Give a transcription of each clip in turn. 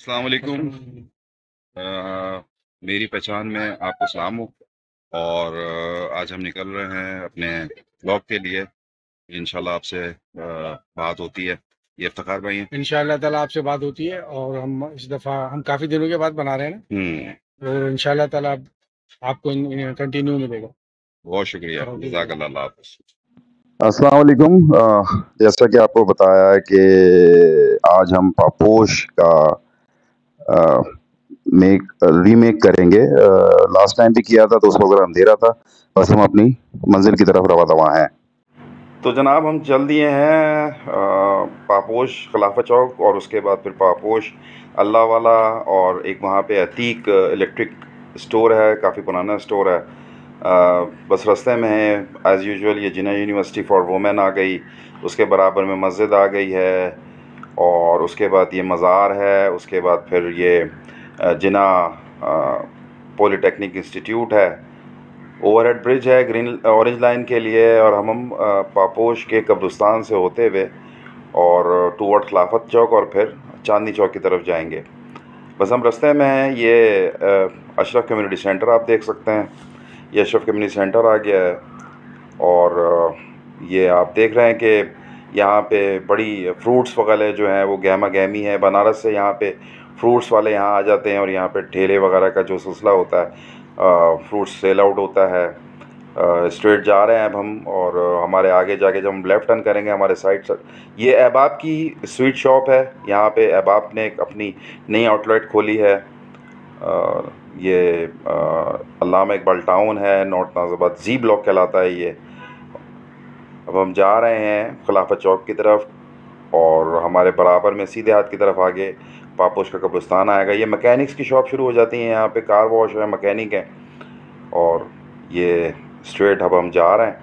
अस्सलाम वालेकुम। अ, मेरी पहचान में आपको सलाम हो। और आज हम निकल रहे हैं अपने ब्लॉग के लिए। इंशाल्लाह आपसे बात होती है। ये इफ्तिखार भाई हैं। इंशाल्लाह ताला आपसे बात होती है और हम इस दफ़ा हम काफ़ी दिनों के बाद बना रहे हैं ना, हम्म। तो इंशाल्लाह ताला आपको कंटिन्यू मिलेगा। बहुत शुक्रिया, जज़ाकल्लाह, अल्लाह हाफ़िज़। अस्सलाम वालेकुम। जैसा कि आपको बताया है कि आज हम पापोश का रीमेक करेंगे। लास्ट टाइम भी किया था तो उस वक्त अंधेरा था। बस हम अपनी मंजिल की तरफ रवा दवा हैं। तो जनाब हम चल दिए हैं पापोश खिलाफत चौक और उसके बाद फिर पापोश अल्लाह वाला, और एक वहाँ पे अतीक इलेक्ट्रिक स्टोर है, काफ़ी पुराना स्टोर है। बस रास्ते में है एज़ यूजुअल। ये जिन्ना यूनिवर्सिटी फॉर वुमेन आ गई, उसके बराबर में मस्जिद आ गई है, और उसके बाद ये मज़ार है, उसके बाद फिर ये जिन्ना पॉलीटेक्निक इंस्टीट्यूट है, ओवरहेड ब्रिज है ग्रीन ऑरेंज लाइन के लिए, और हम पापोश के कब्रिस्तान से होते हुए और टूवर्ड खिलाफत चौक और फिर चांदनी चौक की तरफ जाएंगे। बस हम रास्ते में हैं। ये अशरफ कम्युनिटी सेंटर आप देख सकते हैं। ये अशरफ कम्युनिटी सेंटर आ गया है, और ये आप देख रहे हैं कि यहाँ पे बड़ी फ्रूट्स वगैरह जो हैं वो गहमा गहमी है। बनारस से यहाँ पे फ्रूट्स वाले यहाँ आ जाते हैं, और यहाँ पे ठेले वगैरह का जो सिलसिला होता है, फ्रूट्स सेल आउट होता है। स्ट्रेट जा रहे हैं अब हम, और हमारे आगे जाके जब हम लेफ़्ट टर्न करेंगे हमारे साइड से ये अहबाब की स्वीट शॉप है। यहाँ पे अहबाब ने एक अपनी नई आउटलेट खोली है। ये अल्लामा इकबाल टाउन है, नॉर्थ नाज़िबाद जी ब्लॉक कहलाता है ये। अब हम जा रहे हैं खिलाफत चौक की तरफ, और हमारे बराबर में सीधे हाथ की तरफ आगे पापोश का कब्रिस्तान आएगा। ये मैकेनिक्स की शॉप शुरू हो जाती है, यहाँ पे कार वॉश है, मैकेनिक है। और ये स्ट्रेट अब हम जा रहे हैं।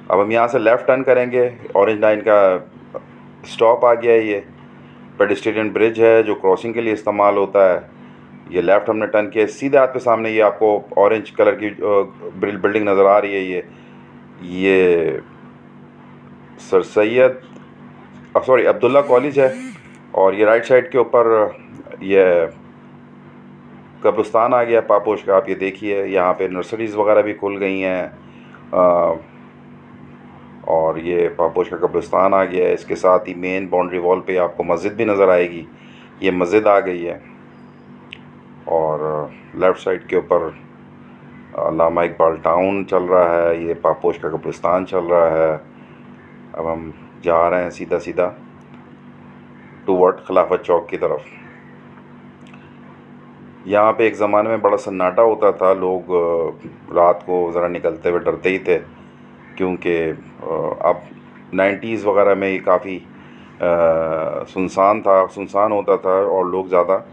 अब हम यहाँ से लेफ़्ट टर्न करेंगे। ऑरेंज लाइन का स्टॉप आ गया है। ये पेडेस्ट्रियन ब्रिज है जो क्रॉसिंग के लिए इस्तेमाल होता है। ये लेफ़्ट हमने टर्न किया, सीधे हाथ पे सामने ये आपको ऑरेंज कलर की बिल्डिंग नज़र आ रही है। ये sir Syed sorry Abdullah college है, और ये राइट साइड के ऊपर ये कब्रिस्तान आ गया पापोश का। आप ये देखिए, यहाँ पे नर्सरीज़ वगैरह भी खुल गई हैं, और ये पापोश का कब्रिस्तान आ गया है। इसके साथ ही मेन बाउंड्री वॉल पे आपको मस्जिद भी नज़र आएगी। ये मस्जिद आ गई है, और लेफ़्ट साइड के ऊपर अल्लामा इकबाल टाउन चल रहा है, ये पापोश का कब्रिस्तान चल रहा है। अब हम जा रहे हैं सीधा सीधा टूवर्ड खिलाफत चौक की तरफ। यहाँ पे एक ज़माने में बड़ा सन्नाटा होता था। लोग रात को ज़रा निकलते हुए डरते ही थे, क्योंकि अब 90s वगैरह में ये काफ़ी सुनसान होता था, और लोग ज़्यादा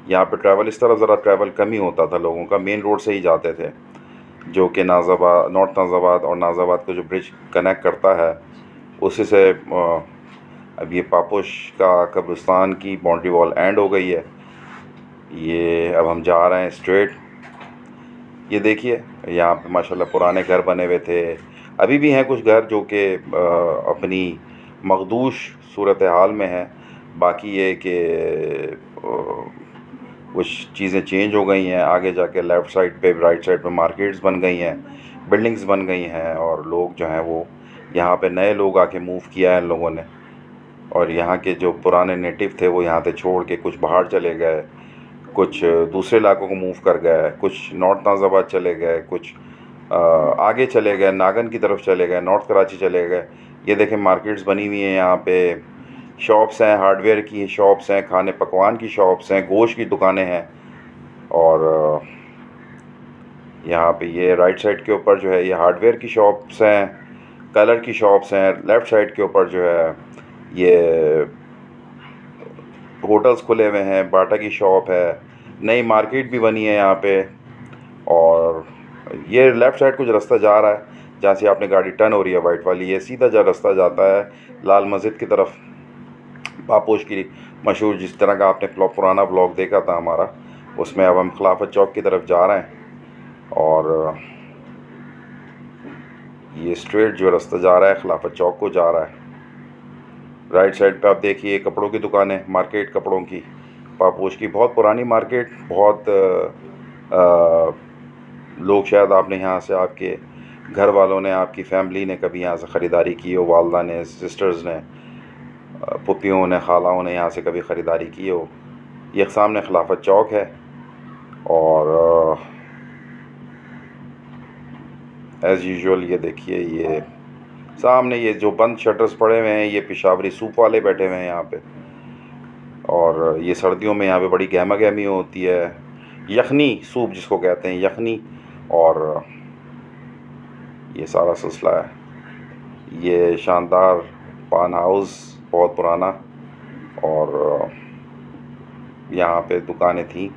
यहाँ पे ट्रैवल इस तरफ ज़रा ट्रैवल कम ही होता था लोगों का। मेन रोड से ही जाते थे, जो कि नाज़ाबाद, नॉर्थ नाज़ाबाद और नाज़ाबाद का जो ब्रिज कनेक्ट करता है उसी से। अब ये पापोश का कब्रिस्तान की बाउंड्री वॉल एंड हो गई है। ये अब हम जा रहे हैं स्ट्रेट। ये देखिए, यहाँ पे माशाल्लाह पुराने घर बने हुए थे, अभी भी हैं कुछ घर जो कि अपनी मखदूश सूरत हाल में हैं। बाकी ये कि कुछ चीज़ें चेंज हो गई हैं। आगे जाके लेफ़्ट साइड पे, राइट साइड पे मार्केट्स बन गई हैं, बिल्डिंग्स बन गई हैं, और लोग जो हैं वो यहाँ पे नए लोग आके मूव किया है इन लोगों ने। और यहाँ के जो पुराने नेटिव थे वो यहाँ से छोड़ के कुछ बाहर चले गए, कुछ दूसरे इलाकों को मूव कर गए, कुछ नॉर्थ नाज़ाबाद चले गए, कुछ आगे चले गए, नागन की तरफ चले गए, नॉर्थ कराची चले गए। ये देखें मार्केट्स बनी हुई हैं यहाँ पे, शॉप्स हैं, हार्डवेयर की शॉप्स हैं, खाने पकवान की शॉप्स हैं, गोश्त की दुकानें हैं। और यहाँ पे ये राइट साइड के ऊपर जो है ये हार्डवेयर की शॉप्स हैं, कलर की शॉप्स हैं। लेफ़्ट साइड के ऊपर जो है ये होटल्स खुले हुए हैं, बाटा की शॉप है, नई मार्केट भी बनी है यहाँ पे। और ये लेफ़्ट साइड कुछ रास्ता जा रहा है जहाँ से आपने गाड़ी टर्न हो रही है वाइट वाली, ये सीधा जा रास्ता जाता है लाल मस्जिद की तरफ। पापोश की मशहूर, जिस तरह का आपने पुराना ब्लॉग देखा था हमारा, उसमें अब हम खिलाफत चौक की तरफ जा रहे हैं। और ये स्ट्रेट जो रास्ता जा रहा है खिलाफत चौक को जा रहा है। राइट साइड पे आप देखिए कपड़ों की दुकान है, मार्केट कपड़ों की, पापोश की बहुत पुरानी मार्केट, बहुत लोग शायद आपने यहाँ से, आपके घर वालों ने, आपकी फैमिली ने कभी यहाँ से ख़रीदारी की हो, वालदा ने, सिस्टर्स ने, पुप्पियों ने, खालाओं ने यहाँ से कभी ख़रीदारी की हो। ये सामने खिलाफत चौक है और एज़ यूजुअल ये देखिए, ये सामने ये जो बंद शटर्स पड़े हुए हैं, ये पेशावरी सूप वाले बैठे हुए हैं यहाँ पे। और ये सर्दियों में यहाँ पे बड़ी गहमा गहमी होती है, यखनी सूप जिसको कहते हैं, यखनी। और ये सारा सिलसिला है। ये शानदार पान हाउस, बहुत पुराना, और यहाँ पे दुकानें थी,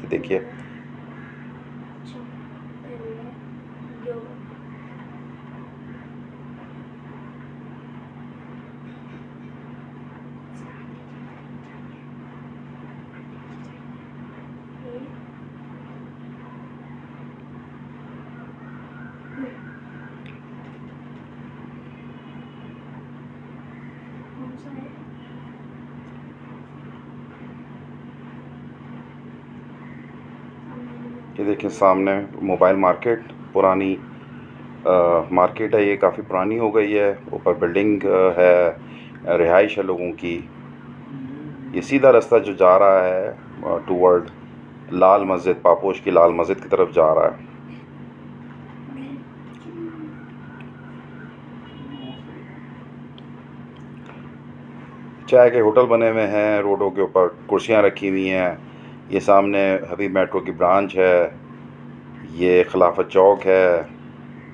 देखिए। ये देखिए सामने मोबाइल मार्केट, पुरानी मार्केट है, ये काफ़ी पुरानी हो गई है। ऊपर बिल्डिंग है, रिहाइश है लोगों की। ये सीधा रास्ता जो जा रहा है टूवर्ड लाल मस्जिद, पापोश की लाल मस्जिद की तरफ जा रहा है। चाय के होटल बने हुए हैं, रोडों के ऊपर कुर्सियाँ रखी हुई हैं। ये सामने हबीब मेट्रो की ब्रांच है, ये खिलाफत चौक है।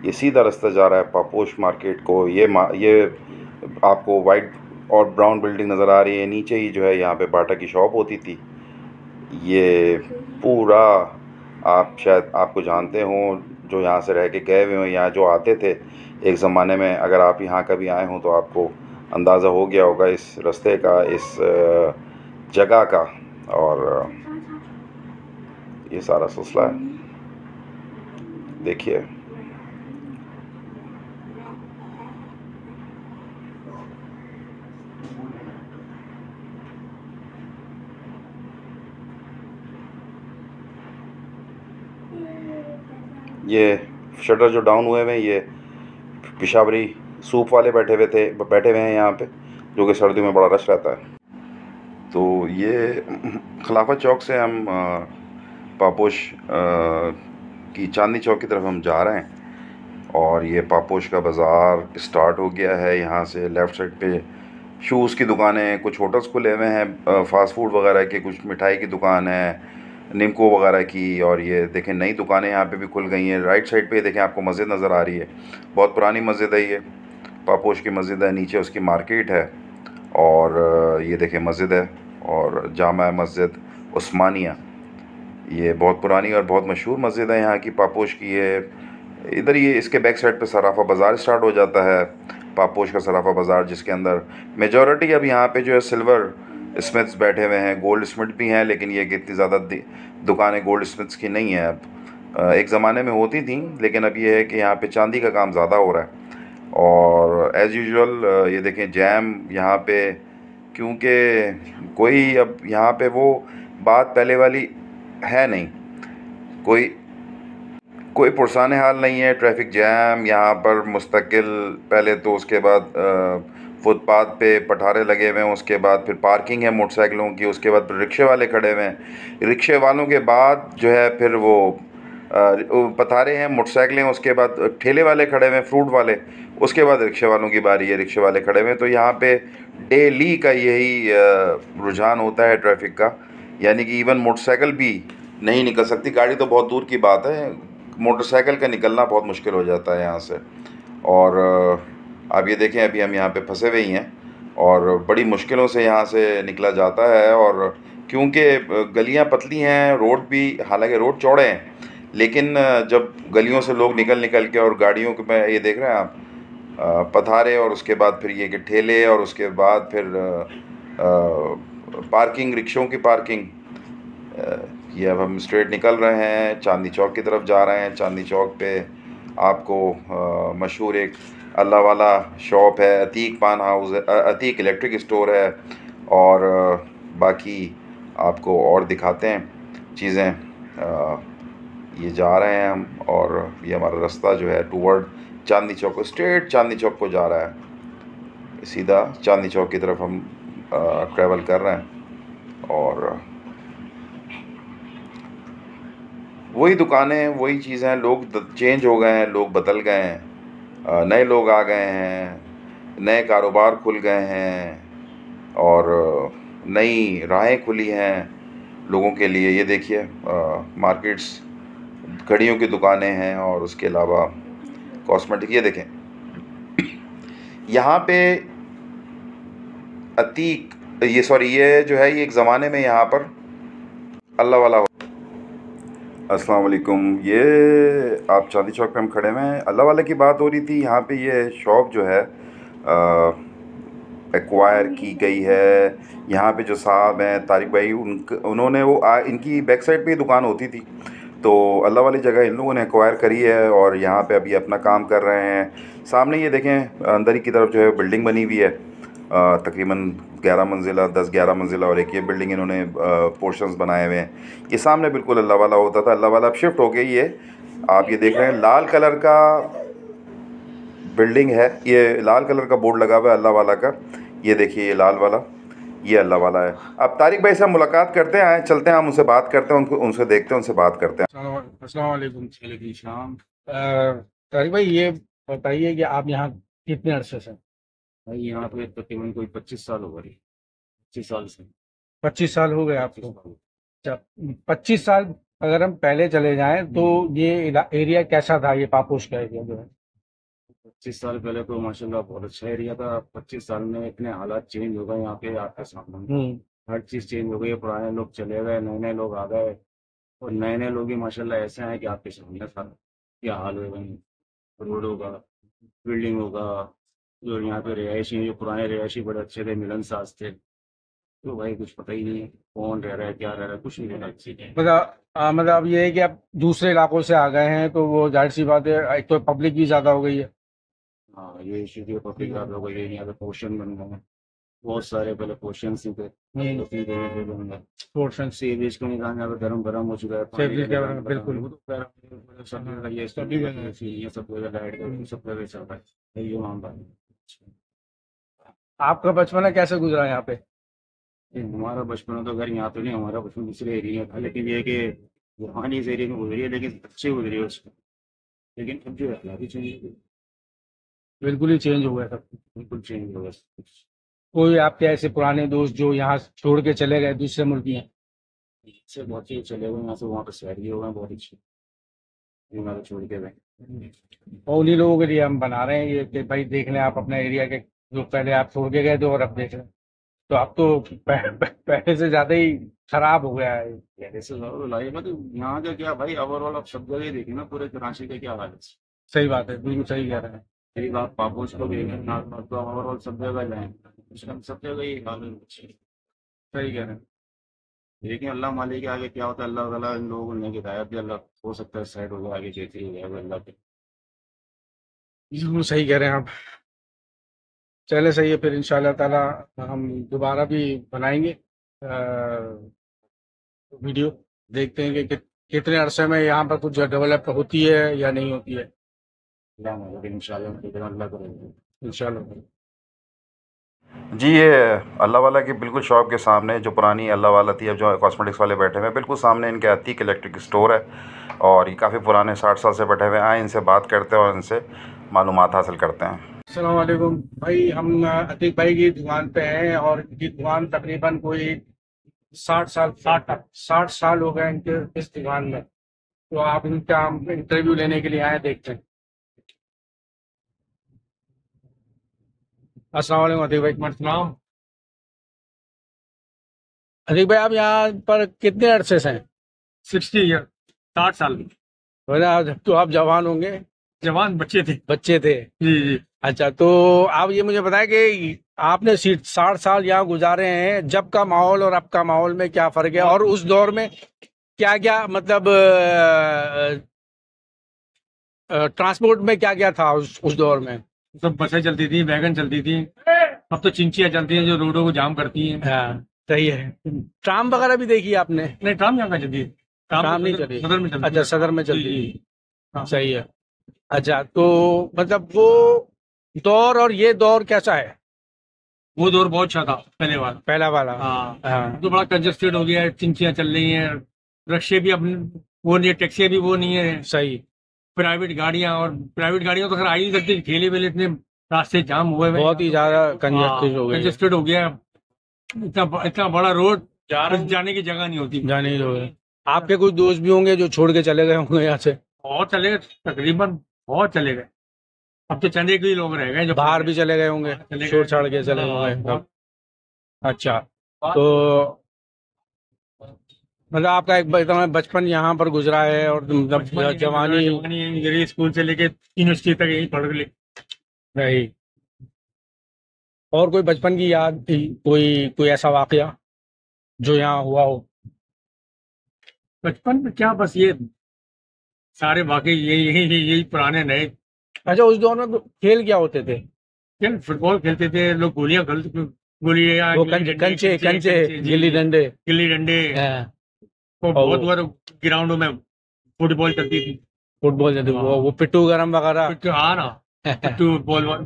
ये सीधा रास्ता जा रहा है पापोश मार्केट को। ये आपको वाइट और ब्राउन बिल्डिंग नज़र आ रही है। नीचे ही जो है यहाँ पे बाटा की शॉप होती थी। ये पूरा आप शायद आपको जानते हों, जो यहाँ से रह के गए हुए हों, यहाँ जो आते थे एक ज़माने में। अगर आप यहाँ कभी आए हों तो आपको अंदाज़ा हो गया होगा इस रास्ते का, इस जगह का। और ये सारा सिलसिला है, देखिए। ये शटर जो डाउन हुए हुए हैं, ये पेशावरी सूप वाले बैठे हुए हैं यहाँ पे, जो कि सर्दियों में बड़ा रश रहता है। तो ये खिलाफत चौक से हम पापोश की चांदनी चौक की तरफ हम जा रहे हैं। और ये पापोश का बाज़ार स्टार्ट हो गया है। यहाँ से लेफ़्ट साइड पे शूज़ की दुकानें, कुछ होटल्स खुले हुए हैं, फ़ास्ट फूड वगैरह के, कुछ मिठाई की दुकान है, निमको वगैरह की। और ये देखें नई दुकानें यहाँ पे भी खुल गई हैं। राइट साइड पे देखें आपको मस्जिद नज़र आ रही है, बहुत पुरानी मस्जिद है, ये पापोश की मस्जिद है। नीचे उसकी मार्केट है और ये देखें मस्जिद है, और जामा मस्जिद उस्मानिया, ये बहुत पुरानी और बहुत मशहूर मस्जिद है यहाँ की, पापोश की। ये इधर ये इसके बैक साइड पे सराफा बाज़ार स्टार्ट हो जाता है, पापोश का सराफा बाज़ार, जिसके अंदर मेजॉरिटी अब यहाँ पे जो है सिल्वर स्मिथ्स बैठे हुए हैं। गोल्ड स्मिथ भी हैं, लेकिन ये कि इतनी ज़्यादा दुकानें गोल्ड स्मिथ्स की नहीं है अब। एक ज़माने में होती थी, लेकिन अब ये है कि यहाँ पे चांदी का काम ज़्यादा हो रहा है। और एज़ यूजुअल ये देखें जैम यहाँ पे, क्योंकि कोई अब यहाँ पे वो बात पहले वाली है नहीं, कोई पुरसाने हाल नहीं है। ट्रैफिक जैम यहाँ पर मुस्तकिल, पहले तो उसके बाद फुटपाथ पे पठारे लगे हुए हैं, उसके बाद फिर पार्किंग है मोटरसाइकिलों की, उसके बाद फिर रिक्शे वाले खड़े हुए हैं, रिक्शे वालों के बाद जो है फिर वो पठारे हैं, मोटरसाइकिलें, उसके बाद ठेले वाले खड़े हुए हैं, फ्रूट वाले, उसके बाद रिक्शे वालों की बारी है, रिक्शे वाले खड़े हुए हैं। तो यहाँ पे डेली का यही रुझान होता है ट्रैफिक का, यानी कि इवन मोटरसाइकिल भी नहीं निकल सकती। गाड़ी तो बहुत दूर की बात है, मोटरसाइकिल का निकलना बहुत मुश्किल हो जाता है यहाँ से। और आप ये देखें अभी हम यहाँ पे फंसे हुए ही हैं और बड़ी मुश्किलों से यहाँ से निकला जाता है। और क्योंकि गलियाँ पतली हैं, रोड भी, हालांकि रोड चौड़े हैं, लेकिन जब गलियों से लोग निकल के, और गाड़ियों के में ये देख रहे हैं आप पथारे, और उसके बाद फिर ये कि ठेले, और उसके बाद फिर पार्किंग, रिक्शों की पार्किंग। ये अब हम स्ट्रेट निकल रहे हैं, चांदनी चौक की तरफ जा रहे हैं। चांदनी चौक पे आपको मशहूर एक अल्लाह वाला शॉप है, अतीक पान हाउस है, अतीक इलेक्ट्रिक स्टोर है, और बाकी आपको और दिखाते हैं चीज़ें। ये जा रहे हैं हम, और ये हमारा रास्ता जो है टूवर्ड चांदनी चौक, स्ट्रेट चांदनी चौक को जा रहा है। सीधा चांदनी चौक की तरफ हम ट्रैवल कर रहे हैं। और वही दुकानें, वही चीज़ें, लोग चेंज हो गए हैं, लोग बदल गए हैं, नए लोग आ गए हैं, नए कारोबार खुल गए हैं और नई राहें खुली हैं लोगों के लिए। ये देखिए मार्केट्स, घड़ियों की दुकानें हैं और उसके अलावा कॉस्मेटिक। ये देखें यहाँ पे अतीक, ये सॉरी, ये जो है ये एक ज़माने में यहाँ पर अल्लाह वाला। अस्सलाम वालेकुम। ये आप चांदनी चौक पे हम खड़े हैं, अल्लाह वाले की बात हो रही थी। यहाँ पे ये शॉप जो है एक्वायर की गई है। यहाँ पे जो साहब हैं तारिक भाई, उन्होंने वो इनकी बैक साइड पे ही दुकान होती थी, तो अल्लाह वाली जगह इन लोगों ने एक्वायर करी है और यहाँ पे अभी अपना काम कर रहे हैं। सामने ये देखें अंदर ही की तरफ जो है बिल्डिंग बनी हुई है, तकरीबन 11 मंजिला, 10-11 मंजिला, और एक ये बिल्डिंग इन्होंने पोर्शंस बनाए हुए हैं। ये सामने बिल्कुल अल्लाह वाला होता था, अल्लाह वाला अब शिफ्ट हो गई है। आप ये देख रहे हैं लाल कलर का बिल्डिंग है, ये लाल कलर का बोर्ड लगा हुआ है अल्लाह वाला का। ये देखिए ये लाल वाला, ये अल्लाह वाला है। अब तारिक भाई से हम मुलाकात करते हैं, आए चलते हैं, हम उनसे बात करते हैं, उनको उनसे देखते हैं, उनसे बात करते हैं। अस्सलाम वालेकुम। तारिक भाई, ये बताइए कि आप यहाँ कितने अरसे से? भाई यहाँ पे तकरीबन कोई 25 साल हो गए। 25 साल से। 25 साल हो गए आपको? अच्छा, 25 साल अगर हम पहले चले जाएं तो ये एरिया कैसा था, ये पापोश का एरिया जो है? 25 साल पहले तो माशाल्लाह बहुत अच्छा एरिया था। 25 साल में इतने हालात चेंज हो गए यहाँ पे आपके सामने। हर चीज़ चेंज हो गई है। पुराने लोग चले गए, नए नए लोग आ गए, और नए नए लोग ही माशाल्लाह ऐसे हैं कि आपके सामने था क्या हाल हो गए। रोडों का, बिल्डिंगों का, जो यहाँ पे रिहायशी हैं, जो पुराने रिहायशी बड़े अच्छे थे, मिलनसाज थे, तो भाई कुछ पता ही नहीं है कौन रह रहा है, क्या रह रहा है, कुछ नहीं पता अच्छी है। मतलब अब ये है कि आप दूसरे इलाकों से आ गए हैं तो वो जाहिर सी बात है, एक तो पब्लिक भी ज़्यादा हो गई है। हाँ, ये इशू जो पब्लिक ज़्यादा हो गई है। यहाँ पे पोर्शन बन गए हैं बहुत सारे, पहले पोर्शन ही थे, पोर्शन सीवेज को निकालने यहाँ पे गर्म गर्म हो चुका है सीवेज का गर्म, बिल्कुल। वो तो सब जगह ये सब जगह लाइट सब जगह चल रहा है, ये मामला है। आपका बचपना कैसे गुजरा यहाँ पे? हमारा बचपन तो घर यहाँ पे नहीं, हमारा बचपन दूसरे एरिया में था, लेकिन ये है कि रूहानी इस एरिया में गुजरी है, लेकिन अच्छे गुजरी है उसको। लेकिन अब जो है हालात चेंज, बिल्कुल ही चेंज हो गया सब, बिल्कुल चेंज हो गया। कोई आपके ऐसे पुराने दोस्त जो यहाँ छोड़ के चले गए दूसरे मुल्क में? इससे बहुत चीज़ चले गए यहाँ से, वहाँ पे शहर भी हो गए बहुत अच्छे, यहाँ पे छोड़ के गए। और उन्हीं लोगों के लिए हम बना रहे हैं ये कि भाई देख लें आप अपना एरिया के, जो पहले आप छोड़ के गए थे और अब देख लें, तो अब तो पहले से ज़्यादा ही खराब हो गया है। पहले से ज़्यादा लाइफ है, तो यहाँ का क्या भाई, ओवरऑल आप सब जगह देखिए ना, पूरे कराची का क्या हाल है। सही बात है, बिल्कुल सही कह रहे हैं। यही बात पापोश को भी तो ओवरऑल सब जगह जाए, सब जगह ये हाल है। सही कह रहे हैं, लेकिन अल्लाह मालिक के आगे क्या होता है, अल्लाह ताला इन लोगों ने हिदायत दी, अल्लाह हो सकता है साइड हो गया आगे कहती है अल्लाह के। बिल्कुल सही कह रहे हैं आप। चले, सही है, फिर इंशाल्लाह ताला हम दोबारा भी बनाएंगे वीडियो, देखते हैं कि कितने अरसे में यहाँ पर कुछ डेवलप होती है या नहीं होती है। इंशाल्लाह अल्लाह करेंगे इंशाल्लाह। जी, ये अल्लाह वाला की बिल्कुल शॉप के सामने जो पुरानी अल्लाह वाला थी, अब जो कॉस्मेटिक्स वाले बैठे हुए हैं, बिल्कुल सामने इनके अतीक इलेक्ट्रिक स्टोर है और ये काफ़ी पुराने 60 साल से बैठे हुए हैं। इनसे बात करते हैं और इनसे मालूमात हासिल करते हैं। अस्सलाम वालेकुम भाई, हम अतीक भाई की दुकान पे हैं और इनकी दुकान तकरीबन कोई 60 साल हो गए इनके इस दुकान में, तो आप इनका हम इंटरव्यू लेने के लिए आए, देखते हैं। अस्सलाम वालेकुम अतीक भाई। नाम अतीक भाई, आप यहाँ पर कितने अरसे से हैं? 60 ईयर, 60 साल। जब तो आप जवान होंगे। जवान बच्चे थे। बच्चे थे, जी जी। अच्छा, तो आप ये मुझे बताएं कि आपने 60 साल यहाँ गुजारे हैं, जब का माहौल और अब का माहौल में क्या फ़र्क है, और उस दौर में क्या क्या मतलब ट्रांसपोर्ट में क्या क्या था उस दौर में? सब बसें चलती थी, वैगन चलती थी, अब तो चिंचियाँ चलती हैं जो रोडों को जाम करती हैं। हाँ, सही है। ट्राम वगैरह भी देखी आपने? नहीं, ट्राम यहाँ पे चलती है, ट्राम नहीं चली? सदर में चलती है। अच्छा, सदर में चलती जी, है। हाँ। सही है। अच्छा, तो मतलब वो दौर और ये दौर कैसा है? वो दौर बहुत अच्छा था, पहले वाला। पहला वाला? हाँ, हाँ, तो बड़ा कंजस्टेड हो गया है, चिंचियाँ चल रही हैं, रक्शे भी अब वो नहीं है, टैक्सी भी वो नहीं है, सही। प्राइवेट गाड़ियाँ, और प्राइवेट गाड़ियाँ तो खैर आ ही नहीं सकती, ठेले वेले इतने रास्ते जाम हुए हुए हैं। बहुत ही ज्यादा कंजस्टेड हो गई है। कंजस्टेड हो गया, इतना बड़ा रोड, जाने की जगह नहीं होती। जाने ही लोग हैं। आपके कुछ दोस्त भी होंगे जो छोड़ के चले गए होंगे यहाँ से? बहुत चले गए, तकरीबन बहुत चले गए। अब तो चंदे के ही लोग रह गए जो बाहर भी चले गए होंगे, चले गए। छोड़ छाड़ के चले हाँ, होंगे। बहुत। अच्छा, तो मतलब आपका एक इतना बचपन यहाँ पर गुजरा है, और मतलब जवानी जवानी स्कूल से लेके यूनिवर्सिटी तक यही पढ़ ले रही। और कोई बचपन की याद थी, कोई ऐसा वाकया जो यहाँ हुआ हो? बचपन में क्या, बस ये सारे वाकई यही पुराने नए। अच्छा, उस दौर में खेल क्या होते थे? खेल फुटबॉल खेलते थे लोग, गोलियां, वो कंचे कंचे गिल्ली डंडे। गिल्ली डंडे, हाँ, और और बहुत बार ग्राउंडों में फुटबॉल चलती थी। फुटबॉल जैसे वो पिट्टू गरम वगैरह। हाँ ना, पिट्टू बॉल वाले,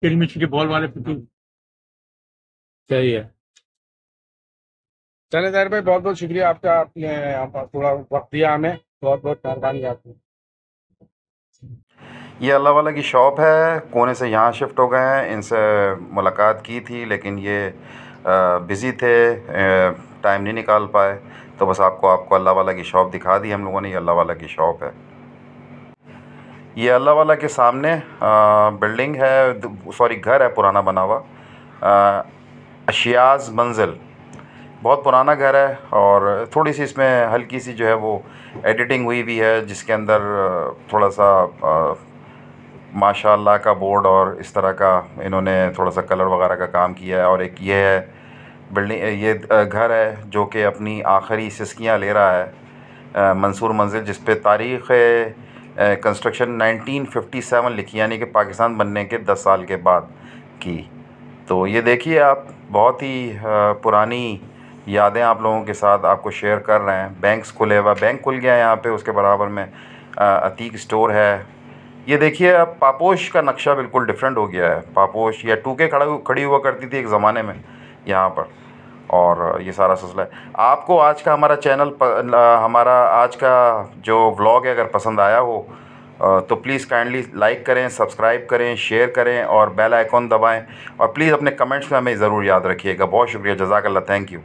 किलमिश के बॉल वाले पिट्टू। सही है। चले ताहिर भाई, बहुत बहुत शुक्रिया आपका, आपने यहाँ पर थोड़ा वक्त दिया हमें, बहुत बहुत मेहरबानी आपकी। ये अल्लाह वाला की शॉप है, कोने से यहाँ शिफ्ट हो गए हैं। इनसे मुलाकात की थी लेकिन ये बिज़ी थे, टाइम नहीं निकाल पाए, तो बस आपको अल्लाह वाला की शॉप दिखा दी हम लोगों ने। ये अल्लाह वाला की शॉप है। ये अल्लाह वाला के सामने बिल्डिंग है, सॉरी घर है पुराना बना हुआ, अशियाज़ मंजिल। बहुत पुराना घर है और थोड़ी सी इसमें हल्की सी जो है वो एडिटिंग हुई भी है, जिसके अंदर थोड़ा सा माशाअल्लाह का बोर्ड और इस तरह का इन्होंने थोड़ा सा कलर वगैरह का काम किया है। और एक ये है बिल्डिंग, ये घर है जो कि अपनी आखिरी सिसकियाँ ले रहा है, मंसूर मंजिल, जिस पे तारीख़ कंस्ट्रक्शन 1957 लिखी, यानी कि पाकिस्तान बनने के 10 साल के बाद की। तो ये देखिए आप, बहुत ही पुरानी यादें आप लोगों के साथ आपको शेयर कर रहे हैं। बैंक्स खुले हुआ, बैंक खुल गया है यहाँ पे, उसके बराबर में अतीक स्टोर है। ये देखिए अब पापोश का नक्शा बिल्कुल डिफरेंट हो गया है। पापोश या टूके खड़ी हुआ करती थी एक ज़माने में यहाँ पर, और ये सारा सिलसिला है। आपको आज का हमारा चैनल हमारा आज का जो व्लॉग है अगर पसंद आया हो तो प्लीज़ काइंडली लाइक करें, सब्सक्राइब करें, शेयर करें और बेल आइकॉन दबाएं, और प्लीज़ अपने कमेंट्स में हमें ज़रूर याद रखिएगा। बहुत शुक्रिया, जज़ाकल्लाह, थैंक यू।